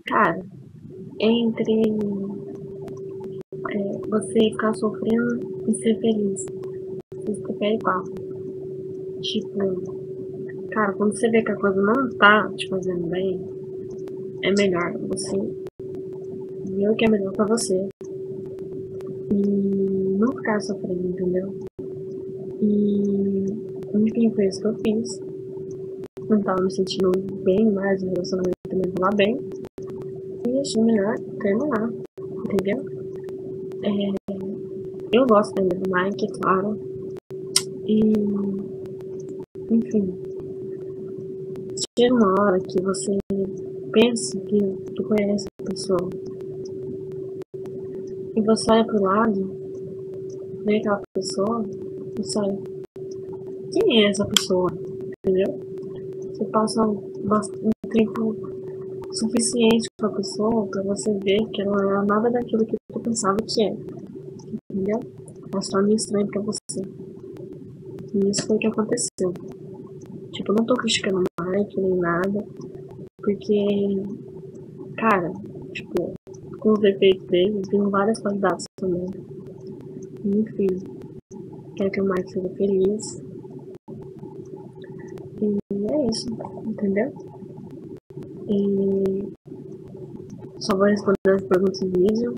Cara, entre você ficar sofrendo e ser feliz, vocês preferem qual? Tipo, cara, quando você vê que a coisa não tá te fazendo bem, é melhor você ver o que é melhor pra você e não ficar sofrendo, entendeu? E, enfim, foi isso que eu fiz. Não tava me sentindo bem mais, o relacionamento também tava bem. E achei melhor terminar, entendeu? Eu gosto ainda do Mike, claro. E, enfim, chega uma hora que você pensa que tu conhece a pessoa. E você olha pro lado, vê aquela pessoa e sai. Quem é essa pessoa? Entendeu? Você passa um tempo suficiente com a pessoa pra você ver que ela não é nada daquilo que tu pensava que é. Entendeu? Ela se torna estranha pra você. E isso foi o que aconteceu. Tipo, eu não tô criticando o Mike nem nada, porque, cara, tipo, com os defeitos dele, tem várias qualidades também. E, enfim, quero que o Mike seja feliz. E é isso, entendeu? E só vou responder as perguntas do vídeo.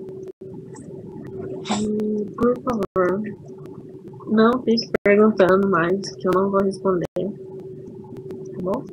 E, por favor, não fique perguntando mais, que eu não vou responder, tá bom?